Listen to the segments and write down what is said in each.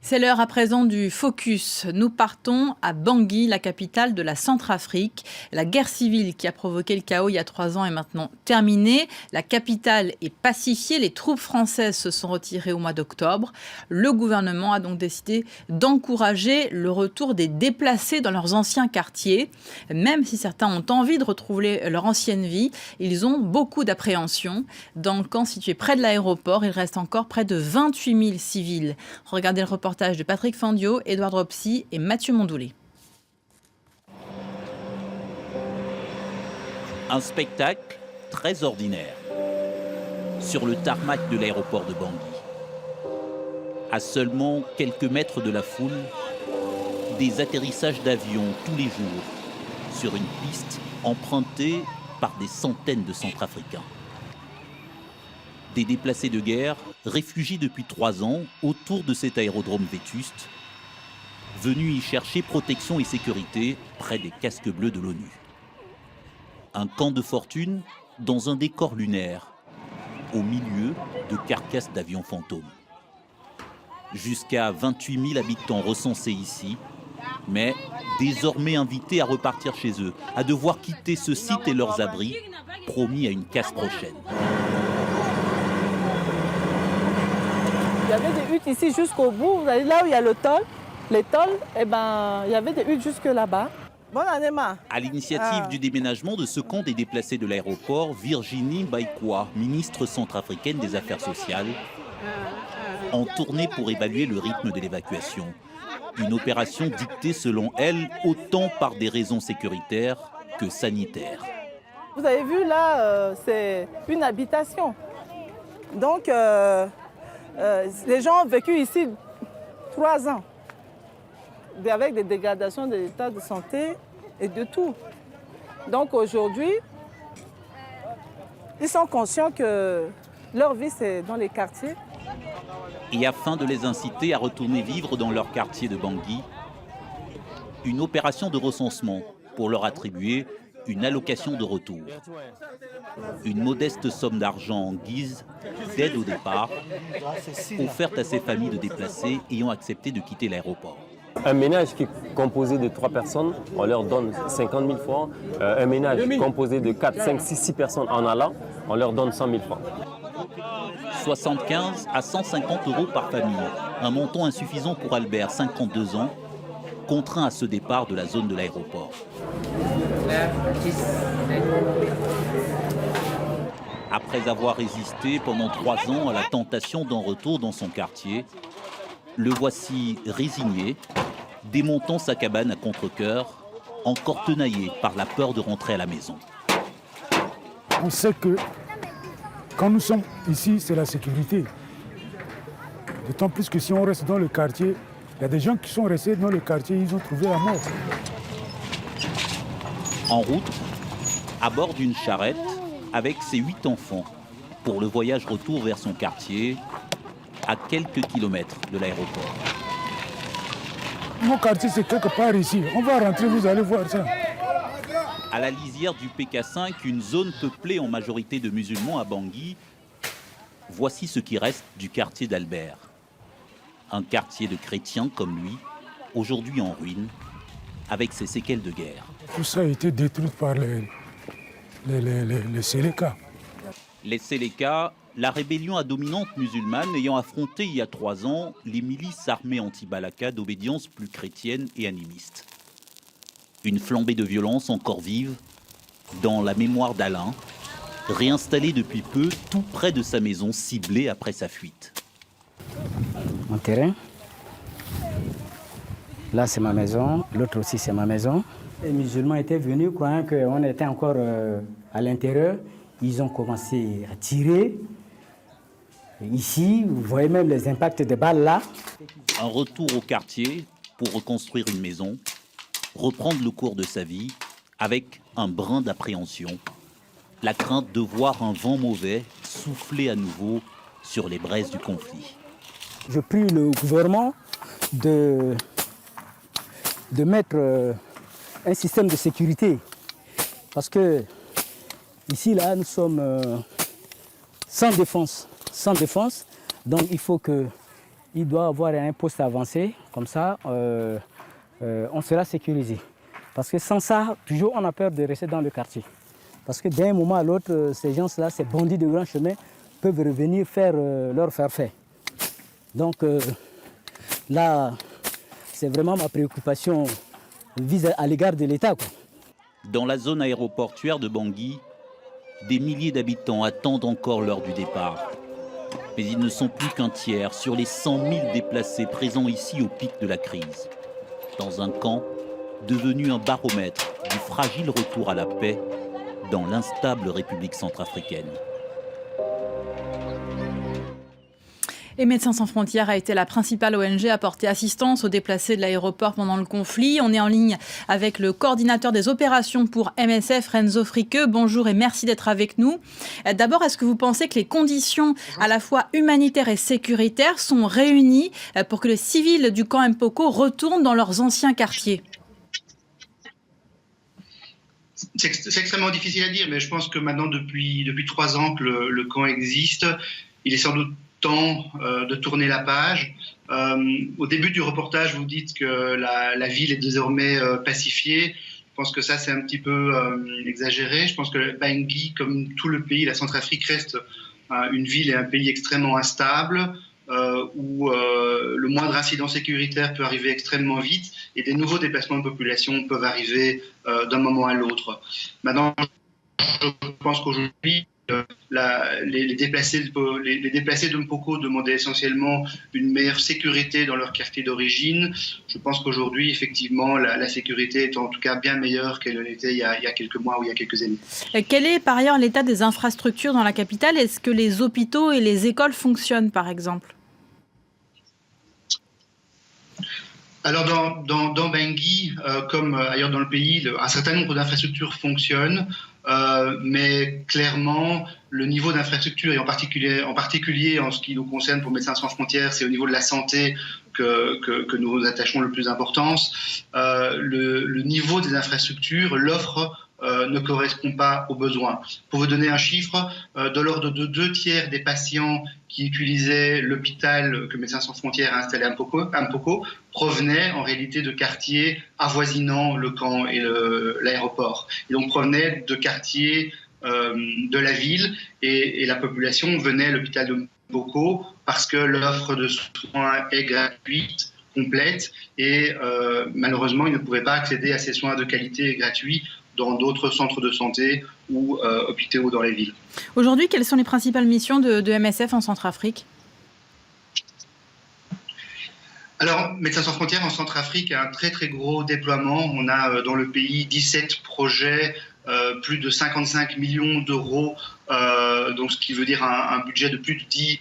C'est l'heure à présent du focus. Nous partons à Bangui, la capitale de la Centrafrique. La guerre civile qui a provoqué le chaos il y a 3 ans est maintenant terminée. La capitale est pacifiée. Les troupes françaises se sont retirées au mois d'octobre. Le gouvernement a donc décidé d'encourager le retour des déplacés dans leurs anciens quartiers. Même si certains ont envie de retrouver leur ancienne vie, ils ont beaucoup d'appréhension. Dans le camp situé près de l'aéroport, il reste encore près de 28 000 civils. Regardez le reportage de Patrick Fandio, Édouard Dropsy et Mathieu Mondoulet. Un spectacle très ordinaire sur le tarmac de l'aéroport de Bangui. À seulement quelques mètres de la foule, des atterrissages d'avions tous les jours sur une piste empruntée par des centaines de Centrafricains. Des déplacés de guerre, réfugiés depuis 3 ans autour de cet aérodrome vétuste, venus y chercher protection et sécurité près des casques bleus de l'ONU. Un camp de fortune dans un décor lunaire, au milieu de carcasses d'avions fantômes. Jusqu'à 28 000 habitants recensés ici, mais désormais invités à repartir chez eux, à devoir quitter ce site et leurs abris, promis à une casse prochaine. Il y avait des huttes ici jusqu'au bout. Vous allez là où il y a le tôle. Les tôles, il y avait des huttes jusque là-bas. Bonne année, ma. À l'initiative du déménagement de ce camp des déplacés de l'aéroport, Virginie Baïkoua, ministre centrafricaine des Affaires sociales, en tournée pour évaluer le rythme de l'évacuation. Une opération dictée selon elle autant par des raisons sécuritaires que sanitaires. Vous avez vu là, c'est une habitation. Donc, les gens ont vécu ici 3 ans, avec des dégradations de l'état de santé et de tout. Donc aujourd'hui, ils sont conscients que leur vie, c'est dans les quartiers. Et afin de les inciter à retourner vivre dans leur quartier de Bangui, une opération de recensement pour leur attribuer une allocation de retour. Une modeste somme d'argent en guise d'aide au départ, offerte à ces familles de déplacés ayant accepté de quitter l'aéroport. Un ménage qui est composé de 3 personnes, on leur donne 50 000 francs. Un ménage composé de 4, 5, 6 personnes en allant, on leur donne 100 000 francs. 75 à 150 euros par famille, un montant insuffisant pour Albert, 52 ans, contraint à ce départ de la zone de l'aéroport. Après avoir résisté pendant 3 ans à la tentation d'un retour dans son quartier, le voici résigné, démontant sa cabane à contre-cœur, encore tenaillé par la peur de rentrer à la maison. On sait que quand nous sommes ici, c'est la sécurité. D'autant plus que si on reste dans le quartier, il y a des gens qui sont restés dans le quartier, ils ont trouvé la mort. En route, à bord d'une charrette, avec ses 8 enfants, pour le voyage retour vers son quartier, à quelques kilomètres de l'aéroport. Mon quartier, c'est quelque part ici. On va rentrer, vous allez voir ça. À la lisière du PK5, une zone peuplée en majorité de musulmans à Bangui, voici ce qui reste du quartier d'Albert. Un quartier de chrétiens comme lui, aujourd'hui en ruine, avec ses séquelles de guerre. Tout ça a été détruit par les Séléka. Les Séléka, la rébellion à dominante musulmane ayant affronté il y a 3 ans les milices armées anti-Balaka d'obédience plus chrétienne et animiste. Une flambée de violence encore vive dans la mémoire d'Alain, réinstallé depuis peu tout près de sa maison ciblée après sa fuite. Mon terrain, là c'est ma maison, l'autre aussi c'est ma maison. Les musulmans étaient venus, croyant qu'on était encore à l'intérieur. Ils ont commencé à tirer. Ici, vous voyez même les impacts des balles là. Un retour au quartier pour reconstruire une maison, reprendre le cours de sa vie avec un brin d'appréhension, la crainte de voir un vent mauvais souffler à nouveau sur les braises du conflit. Je prie le gouvernement de mettre un système de sécurité parce que ici là nous sommes sans défense, donc il faut qu'il il doit avoir un poste avancé, comme ça, on sera sécurisé. Parce que sans ça, toujours on a peur de rester dans le quartier. Parce que d'un moment à l'autre, ces gens-là, ces bandits de grand chemin, peuvent revenir faire leur faire. Donc là, c'est vraiment ma préoccupation à l'égard de l'État. Dans la zone aéroportuaire de Bangui, des milliers d'habitants attendent encore l'heure du départ. Mais ils ne sont plus qu'un tiers sur les 100 000 déplacés présents ici au pic de la crise. Dans un camp devenu un baromètre du fragile retour à la paix dans l'instable République centrafricaine. Et Médecins sans frontières a été la principale ONG à apporter assistance aux déplacés de l'aéroport pendant le conflit. On est en ligne avec le coordinateur des opérations pour MSF, Renzo Fricke. Bonjour et merci d'être avec nous. D'abord, est-ce que vous pensez que les conditions à la fois humanitaires et sécuritaires sont réunies pour que les civils du camp Mpoko retournent dans leurs anciens quartiers ? C'est extrêmement difficile à dire, mais je pense que maintenant, depuis 3 ans que le camp existe, il est sans doute temps de tourner la page. Au début du reportage, vous dites que la ville est désormais pacifiée. Je pense que ça, c'est un petit peu exagéré. Je pense que Bangui, comme tout le pays, la Centrafrique reste une ville et un pays extrêmement instable, où le moindre incident sécuritaire peut arriver extrêmement vite et des nouveaux déplacements de population peuvent arriver d'un moment à l'autre. Maintenant, je pense qu'aujourd'hui, les déplacés de Mpoko demandaient essentiellement une meilleure sécurité dans leur quartier d'origine. Je pense qu'aujourd'hui, effectivement, la sécurité est en tout cas bien meilleure qu'elle l'était il y a quelques mois ou il y a quelques années. Quel est par ailleurs l'état des infrastructures dans la capitale ? Est-ce que les hôpitaux et les écoles fonctionnent, par exemple ? Alors dans Bangui, comme ailleurs dans le pays, un certain nombre d'infrastructures fonctionnent, mais clairement le niveau d'infrastructure, et en particulier en ce qui nous concerne pour Médecins sans frontières, c'est au niveau de la santé que nous attachons le plus d'importance. Le niveau des infrastructures, l'offre ne correspond pas aux besoins. Pour vous donner un chiffre, de l'ordre de 2/3 des patients qui utilisaient l'hôpital que Médecins sans frontières a installé à Mpoko provenaient en réalité de quartiers avoisinant le camp et l'aéroport. Et donc provenaient de quartiers de la ville et la population venait à l'hôpital de Mpoko parce que l'offre de soins est gratuite, complète et malheureusement ils ne pouvaient pas accéder à ces soins de qualité et gratuits dans d'autres centres de santé ou hôpitaux dans les villes. Aujourd'hui, quelles sont les principales missions de MSF en Centrafrique ? Alors, Médecins sans frontières en Centrafrique a un très très gros déploiement. On a dans le pays 17 projets, plus de 55 millions d'euros, donc ce qui veut dire un budget de plus de 10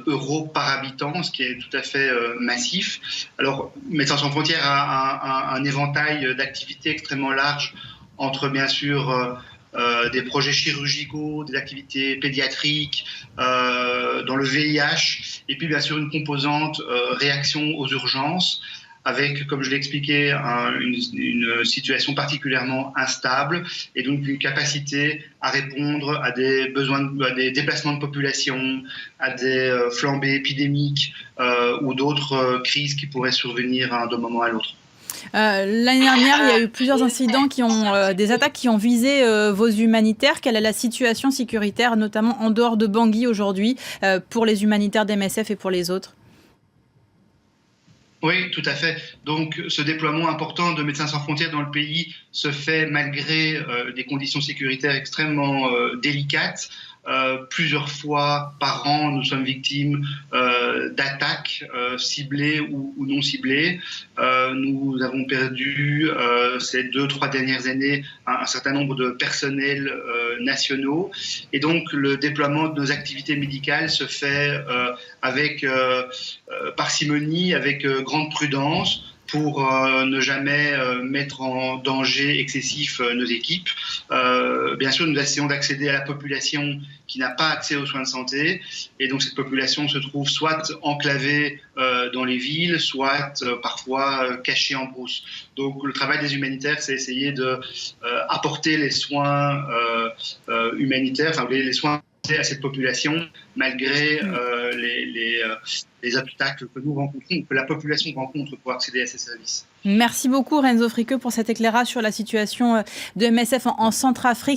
euros par habitant, ce qui est tout à fait massif. Alors, Médecins sans frontières a un éventail d'activités extrêmement large entre bien sûr des projets chirurgicaux, des activités pédiatriques, dans le VIH, et puis bien sûr une composante réaction aux urgences, avec, comme je l'ai expliqué, une situation particulièrement instable, et donc une capacité à répondre à des besoins, à des déplacements de population, à des flambées épidémiques ou d'autres crises qui pourraient survenir d'un moment à l'autre. L'année dernière, il y a eu plusieurs incidents des attaques qui ont visé vos humanitaires. Quelle est la situation sécuritaire, notamment en dehors de Bangui aujourd'hui, pour les humanitaires d'MSF et pour les autres ? Oui, tout à fait. Donc, ce déploiement important de Médecins sans frontières dans le pays se fait malgré des conditions sécuritaires extrêmement délicates. Plusieurs fois par an, nous sommes victimes d'attaques ciblées ou non ciblées. Nous avons perdu ces 2-3 dernières années un certain nombre de personnels nationaux. Et donc, le déploiement de nos activités médicales se fait avec parcimonie, avec grande prudence, pour ne jamais mettre en danger excessif nos équipes. Bien sûr, nous essayons d'accéder à la population qui n'a pas accès aux soins de santé. Et donc, cette population se trouve soit enclavée dans les villes, soit parfois cachée en brousse. Donc, le travail des humanitaires, c'est essayer d'apporter les soins humanitaires, enfin les soins accès à cette population malgré les obstacles que nous rencontrons, que la population rencontre pour accéder à ces services. Merci beaucoup Renzo Friqueux pour cet éclairage sur la situation de MSF en Centrafrique.